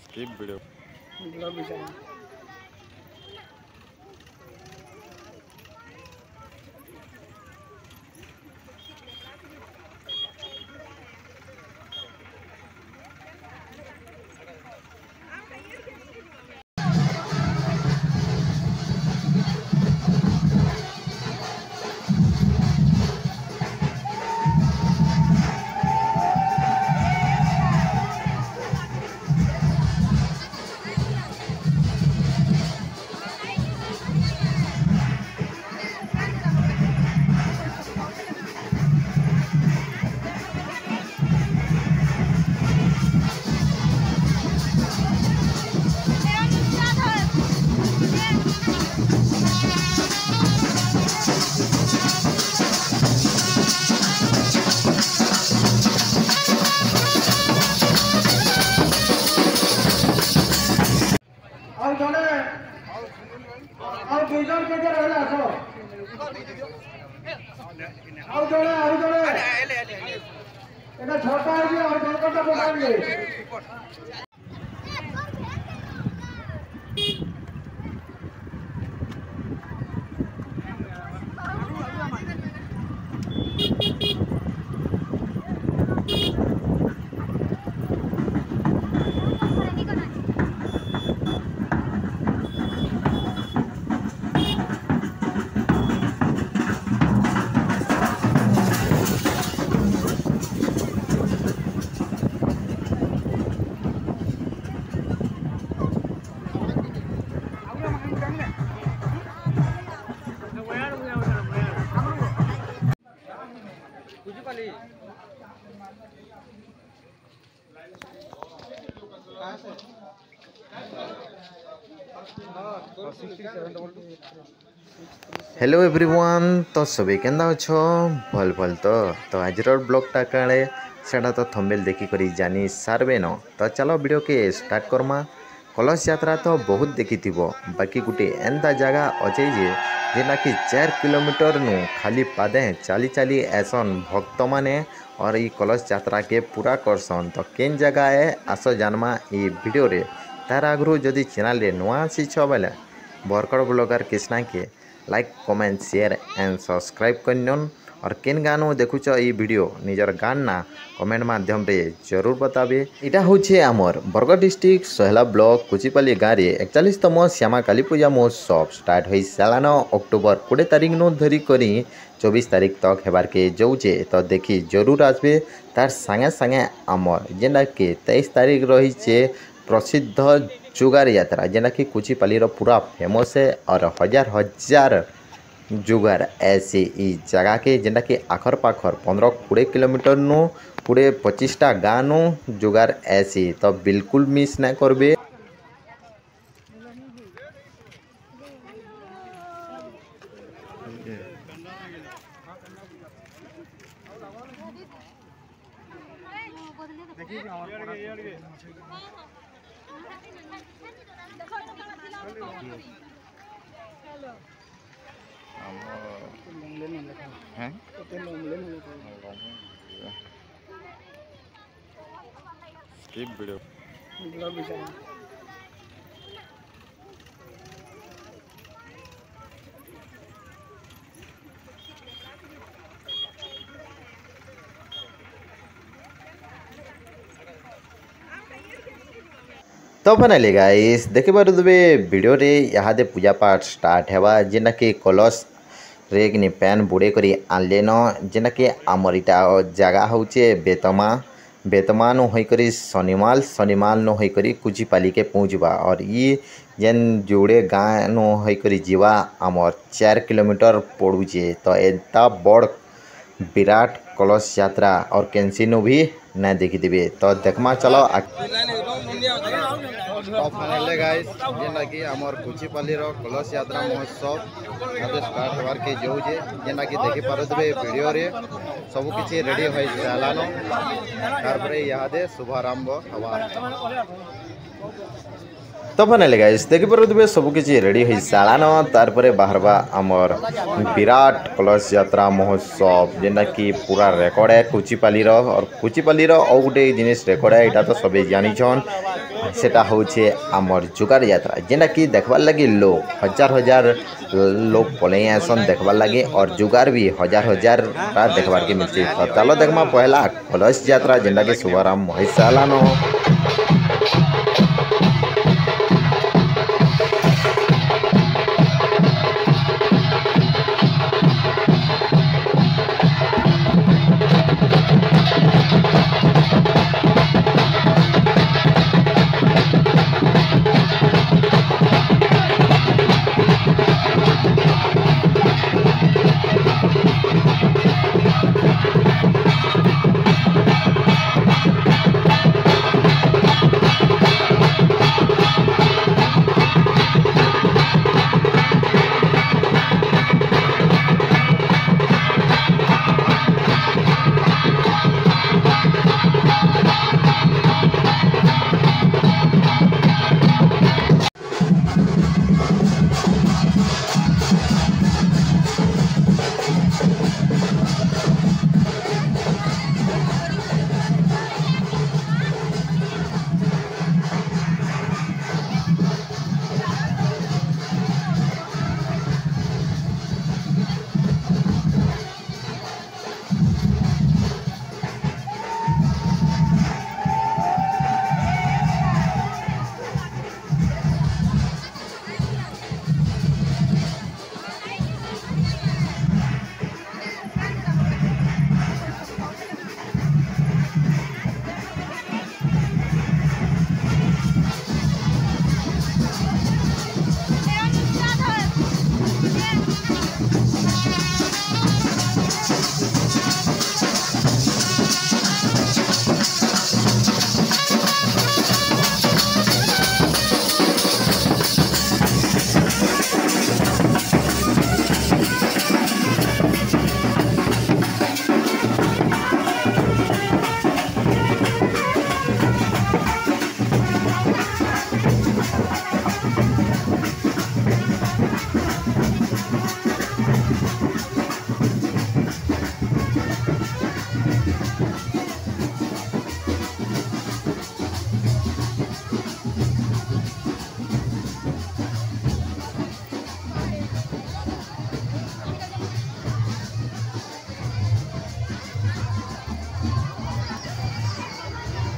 Skip video छोटा है और जनता बताएंगे। हेलो एवरीवन तो सभी केंदा अच्छो भल भल तो आज ब्लॉगटा काले सेटा तो थंबनेल देखी करी जानी सारबे न तो चलो वीडियो के स्टार्ट करमा। कलश यात्रा तो बहुत देखी थीबो बाकी गुटे एंता जगह अच्छे जे जेना कि 4 किलोमीटर नु खाली पादे चाली चाली ऐसन भक्त माने और ये कलश यात्रा के पूरा करसन तो केन जगह है आसो जानमा ये वीडियो रे। तार आगु जदि चैनल रे नुआ आसीछ बेले बरकड़ ब्लॉगर कृष्णा के like comment share and subscribe करन और केन गानो देखुच ये वीडियो निजर गान ना कमेंट माध्यम रे जरूर बताबे। इटा होछे आमर बरगड़ डिस्ट्रिक्ट सोहला ब्लॉक कुचिपाली गाँव रे 41तम श्यामा काली पूजा महोत्सव स्टार्ट हो सालान अक्टोबर 20 तारीख नो धरी करी 24 तारीख तक हेबार के जाऊे तो देखी जरूर आसबे। तार संगे संगे आमर जेना कि 23 तारीख रही प्रसिद्ध जुगार यात्रा जेना कि कुचिपाली पूरा फेमस है और हजार हजार जुगार ऐसे ई जगह के जेना कि आखर पाखर 15-20 किलोमीटर नो 20-25टा गाँव नो जुगार ऐसी तो बिल्कुल मिस ना करबे। स्किप वीडियो तो फाइनली गाइस देखि पारुदबे वीडियो रे यहाँ पूजा पाठ स्टार्ट हेबा जेना कि कलश रे कि पैन बुड़े करी आनले न जेना कि आमर इटा जगह होचे बेतमा नो होइकरी शनिमाल नो होइकरी कुचिपाली के पहुँचबा और ये जेन जोड़े गाँ नो होइकरी जीवा आमर 4 किलोमीटर पड़ुचे तो एता बड़ विराट कलश यात्रा और कैंसी नो भी ना देखी देबे तो देखमा चलो। तो फाइनली गाइस जेना कि आमर कुचिपाली रो कलश यात्रा महोत्सव आज स्टार्ट होवार के जाऊे जेना कि देखि पारुदबे वीडियो रे सब किछि रेडी होई सालानो तार परे यादे शुभारंभ हवा। तो फाइनाली गाइस देखि पारुथिबे सब किछि रेडी होई सालान तारपरे बाहरबा हमर विराट कलश यात्रा महोत्सव जेना कि पूरा रेकर्ड है कुचिपाली और कुचिपाली और गोटे जिनिस रेकर्ड है इटा तो सबे जानिछन सेटा होचे हमर जुगार यात्रा जेना कि देखबार लगी लोग हजार हजार लोग पले आसन देखबार लगी और जुगार भी हजार हजार टा देखबार के मिलছে। तो चलो देखमा पहला कलश यात्रा जेना कि शुभारंभ होई सालान।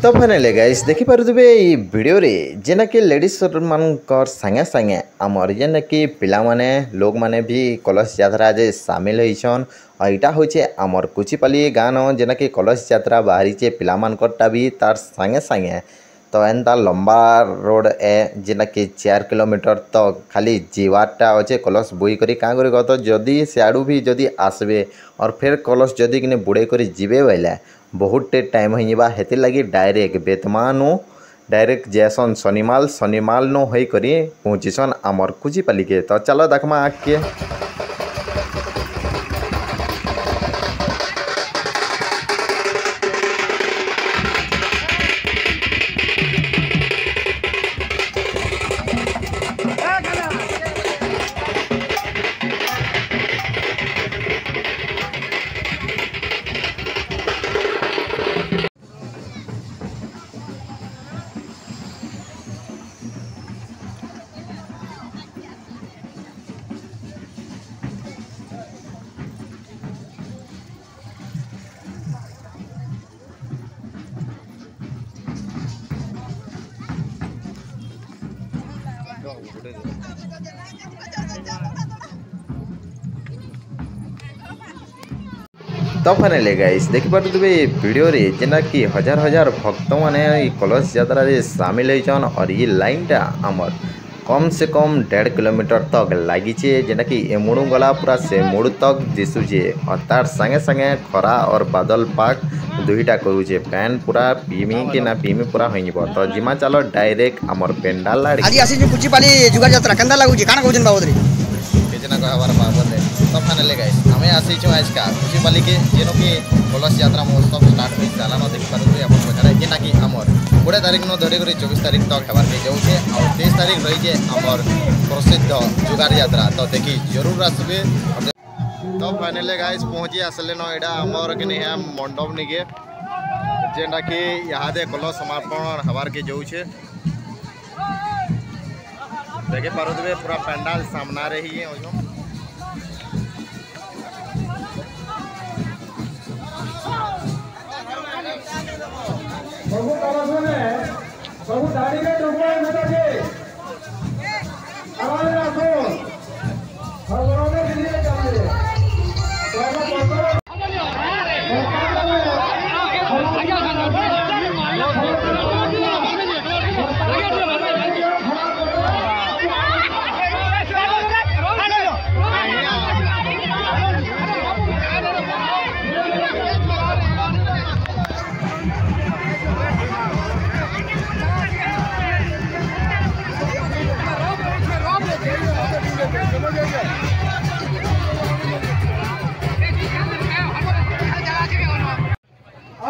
तो फाइनाली गाइस देखि पारुथिबे ई वीडियो रे जेना कि लेडीज मानकर संगे संगे आमर जेना कि पिला माने लोग माने भी कलश यात्रा जे शामिल होइछन और इटा होचे आमर कुचिपाली गान जेना कि कलश यात्रा बाहरी चे पिला मानकरटा भी तार संगे संगे तो एंता लंबा रोड ए जेना कि 4 किलोमीटर तो खाली जीवाटा अच्छे कलश बोई करी क्या कर तो जदि सियाड़ू भी जदि आसबे और फिर कलश जदि किने बुड़े करी जीवे बोले बहुत टाइम हो हेति लगी डायरेक्ट बेतमानु डायरेक्ट जैसन शनिमाल नो होई करी पहुँचीसन आमर कुचिपाली के। तो चलो देखमा आके तो फाइनाली गाइस देखि पारुथिबे वीडियो रे जेना कि हजार हजार भक्त माने कलश यात्रा रे शामिल होइछन और ये लाइनटा आमर कम से कम 1.5 किलोमीटर तक लगी जेना कि एमुड़ू गला पूरा से मुड़ तक दिशुचे और तार संगे संगे खरा और बादल पाक दुईटा करूचे पैन पूरा पीमी कि ना पीमी पूरा होइबो। तो जिमा चलो डायरेक्ट आमर पेंडाल लाड़ी आज आसी कुचिपाली जुगार यात्रा केंदा लागुची काना कहउछन बाबू रे केजना कहबार बाबू तो फाइनली गाइस हमें आसीचु आज का खुशी बाली के जेनो कि कलश यात्रा महोत्सव स्टार्ट हो जालान देखि पारु अपन पछाड़े जेना कि हमर 20 तारिख न धरि 24 तारिख तक हेबार के जाउछे और 23 तारिख रही जे हमर प्रसिद्ध जुगार यात्रा तो देखि जरूर आसबे। तो फाइनली गाइस पहुंची आसले न एडा हमर के नहीं मंडप निके जेना कि यहाँ दे कलश समापन हेबार के जाउछे देखि पारुदबे पूरा पंडाल सामना रे ही है सबू कलशने सबू दाढ़ी के टुकड़े में के आवाज रखो भगवान के लिए चलिए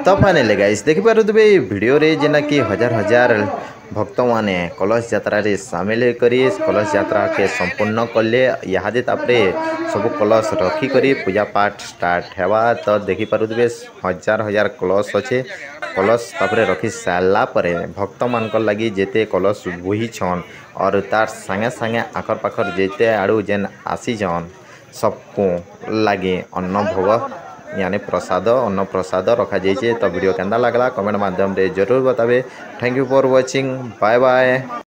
तो फाइनली गाइस देखि पारुदबे वीडियो रे जेना कि हजार हजार भक्त माने कलश यात्रा रे शामिल करी कलश यात्रा के संपूर्ण कले यहाँ तापरे सब कलश रखी करी पूजा पाठ स्टार्ट हेबा। तो देखि पारुदबे हजार हजार कलश अच्छे कलश तापरे रखी सारा परे भक्त मान लगी जेते कलश बुही छन और तार संगे संगे आखर पाखर जेते आड़ू जेन आसी छन सबको लगे अन्न भोग यानी प्रसाद अन्न प्रसाद रखा जाइए। तो वीडियो केंदा लगला कमेंट माध्यम रे जरूर बताबे। Thank you for watching bye bye.